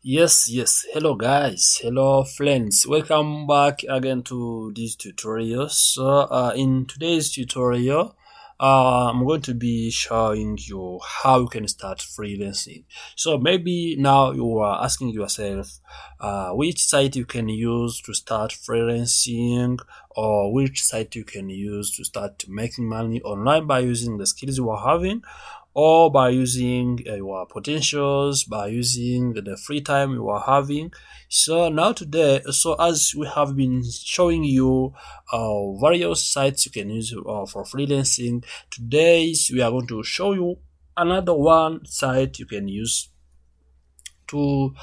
Yes. Hello, guys. Hello, friends. Welcome back again to this tutorial. In today's tutorial, I'm going to be showing you how you can start freelancing. So maybe now you are asking yourself, which site you can use to start freelancing, or which site you can use to start making money online by using the skills you are having, or by using your potentials, by using the free time you are having. So now today, so as we have been showing you various sites you can use for freelancing, today we are going to show you another one site you can use to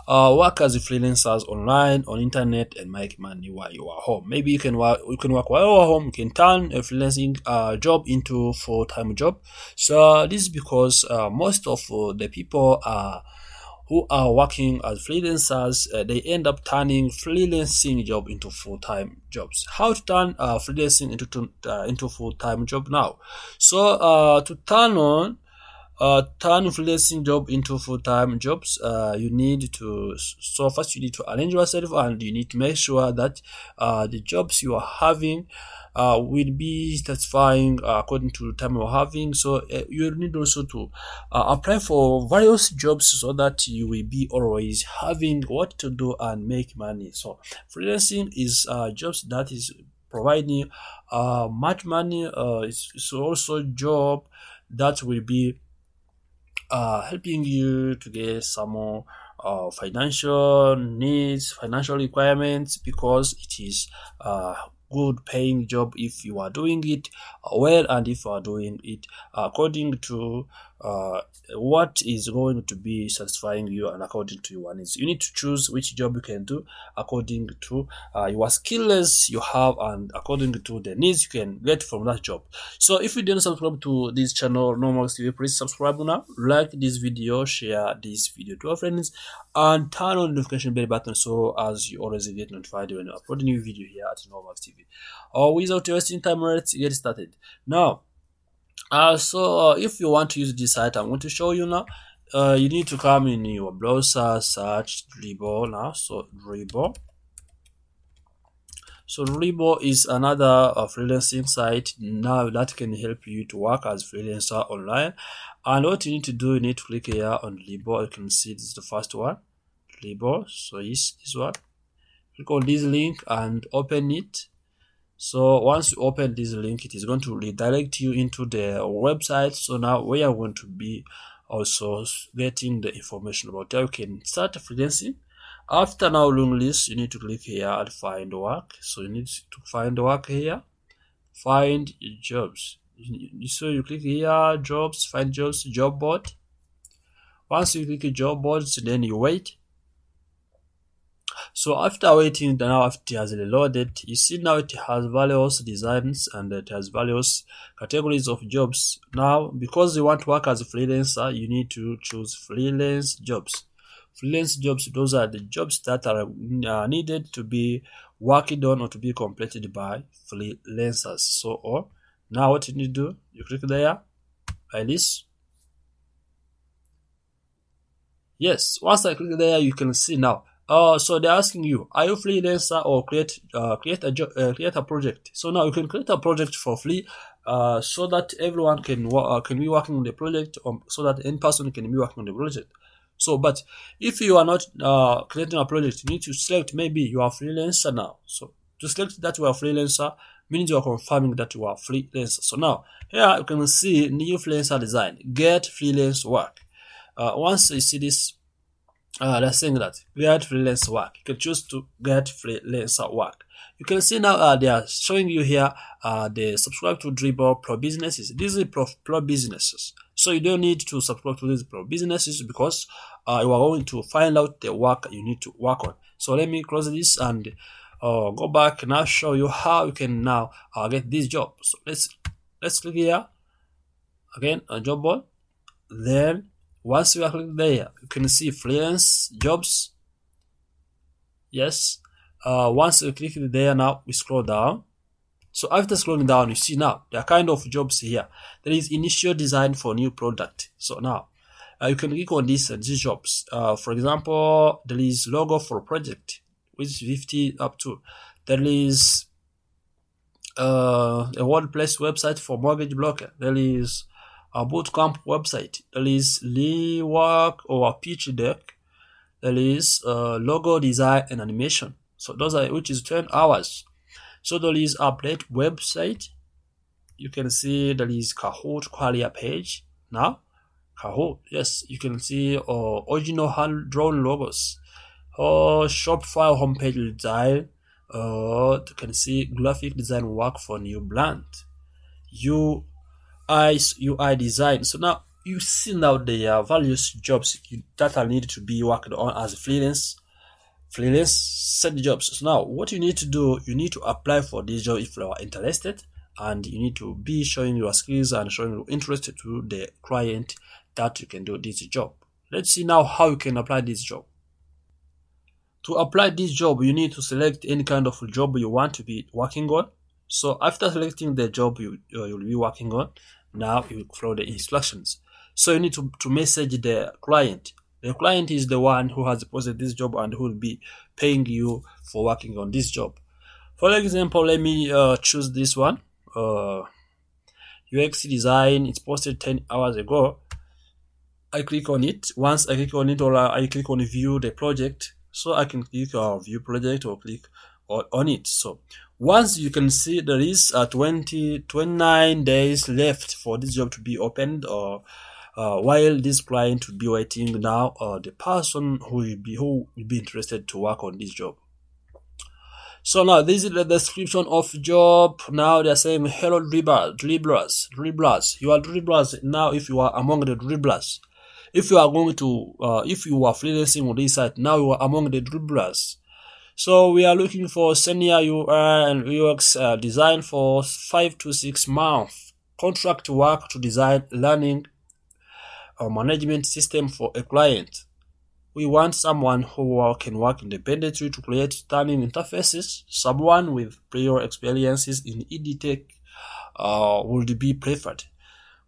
work as a freelancers online on internet and make money while you are home. Maybe you can work while you are home. You can turn a freelancing job into full-time job. So this is because most of the people who are working as freelancers, they end up turning freelancing job into full-time jobs. How to turn freelancing into full-time job now? So to turn freelancing job into full-time jobs, you need to, so first you need to arrange yourself, and you need to make sure that the jobs you are having will be satisfying according to the time you're having. So you need also to apply for various jobs so that you will be always having what to do and make money. So freelancing is jobs that is providing much money. It's also job that will be helping you to get some more financial needs, financial requirements, because it is good paying job if you are doing it well, and if you are doing it according to what is going to be satisfying you and according to your needs. You need to choose which job you can do according to your skills you have and according to the needs you can get from that job. So if you didn't subscribe to this channel, Normax TV, please subscribe now, like this video, share this video to your friends, and turn on the notification bell button so as you always get notified when I upload a new video here at Normax TV. Without wasting time, let's get started now. If you want to use this site I'm going to show you now, you need to come in your browser, search Dribbble now. So Dribbble is another freelancing site now that can help you to work as freelancer online. And what you need to do, you need to click here on Dribbble. You can see this is the first one, Dribbble. So yes, this one. Click on this link and open it. So once you open this link, it is going to redirect you into the website. So now we are going to be also getting the information about how you can start freelancing. After now doing this, you need to click here and find work. So you need to find work here, find jobs. So you click here, jobs, find jobs, job board. Once you click job boards, then you wait. So after waiting, now after it has reloaded, you see now it has various designs and it has various categories of jobs. Now, because you want to work as a freelancer, you need to choose freelance jobs. Freelance jobs, those are the jobs that are needed to be worked on or to be completed by freelancers. So now what you need to do, you click there like this. Yes, once I click there, you can see now. So they're asking you, are you freelancer or create a project? So now you can create a project for free, so that everyone can be working on the project, so that any person can be working on the project. So, but if you are not creating a project, you need to select, maybe you are freelancer now. So to select that you are freelancer means you are confirming that you are freelancer. So now here you can see new freelancer design, get freelance work. Once you see this, that's saying that get freelance work, you can choose to get freelancer work. You can see now they are showing you here the subscribe to Dribbble Pro Businesses. These are pro businesses, so you don't need to subscribe to these pro businesses because you are going to find out the work you need to work on. So let me close this and go back and I'll show you how you can now get this job. So let's click here again on job board. Then once you are clicked there, you can see freelance jobs. Yes. Once you click there, now we scroll down. So after scrolling down, you see now there are kind of jobs here. There is initial design for new product. So now Now you can click on these jobs. For example, there is logo for project, which is 50 up to. There is a WordPress website for mortgage broker. There is a bootcamp website. There is rework or a pitch deck. There is logo design and animation. So those are, which is 10 hours. So there is update website. You can see there is Kahoot career page. Now Kahoot, yes, you can see original hand-drawn logos, Shopify homepage design. You can see graphic design work for new brand, UI design. So now you see now the various jobs that are needed to be worked on as freelance set jobs. So now what you need to do, you need to apply for this job if you are interested, and you need to be showing your skills and showing your interest to the client that you can do this job. Let's see now how you can apply this job. To apply this job, you need to select any kind of job you want to be working on. So after selecting the job you'll be working on, now you follow the instructions. So you need to message the client. The client is the one who has posted this job and who will be paying you for working on this job. For example, let me choose this one. UX design. It's posted 10 hours ago. I click on it. Once I click on it, or I click on view the project, so I can click view project or click on it. So once you can see there is 29 days left for this job to be opened, or while this client will be waiting now, the person who will be interested to work on this job. So now this is the description of job. Now they're saying hello dribblers. You are dribblers now. If you are among the dribblers, if you are going to if you are freelancing on this site, now you are among the dribblers. So we are looking for senior UI and UX design for 5 to 6 months. Contract work to design learning management system for a client. We want someone who can work independently to create stunning interfaces. Someone with prior experiences in EdTech would be preferred.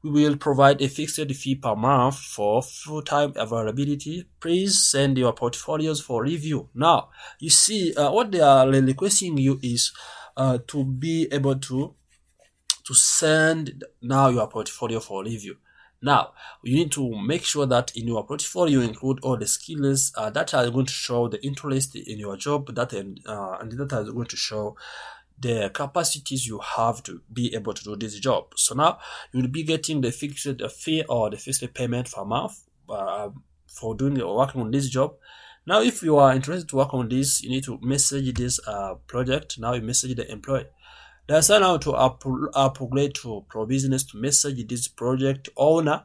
We will provide a fixed fee per month for full-time availability. Please send your portfolios for review. Now, you see what they are requesting you is to be able to send now your portfolio for review. Now, you need to make sure that in your portfolio you include all the skills that are going to show the interest in your job, and that are going to show the capacities you have to be able to do this job. So now you will be getting the fixed fee or the fixed payment per month for doing or working on this job. Now, if you are interested to work on this, you need to message this project. Now you message the employee. There's now to upgrade to Pro Business to message this project owner.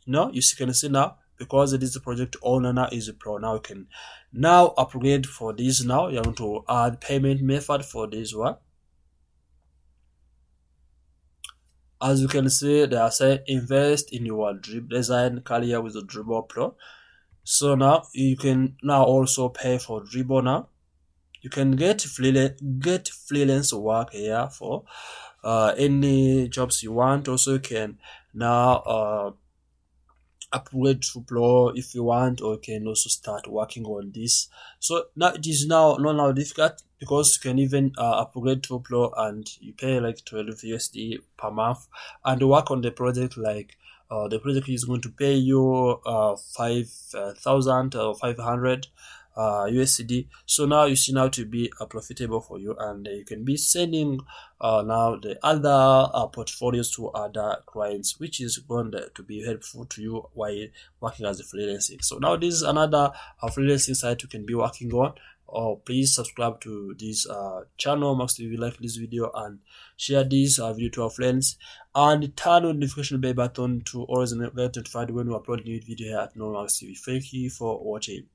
You can see now, because it is the project owner now is a pro. Now you can now upgrade for this. Now you want to add payment method for this one. As you can see, they are saying invest in your drip design career with the Dribble Pro. So now you can now also pay for Dribble now. You can get freelance work here for any jobs you want. Also, you can now upgrade to Pro if you want, or you can also start working on this. So now it is now not difficult, because you can even upgrade to Pro and you pay like 12 USD per month and work on the project. Like the project is going to pay you 5,000 or 500 USD. So now you see now to be profitable for you, and you can be sending now the other portfolios to other clients, which is going to be helpful to you while working as a freelancing. So now this is another freelancing site you can be working on. Please subscribe to this channel, max if you like this video, and share this video to our friends, and turn on the notification bell button to always get notified when we upload new video here at Max TV. Thank you for watching.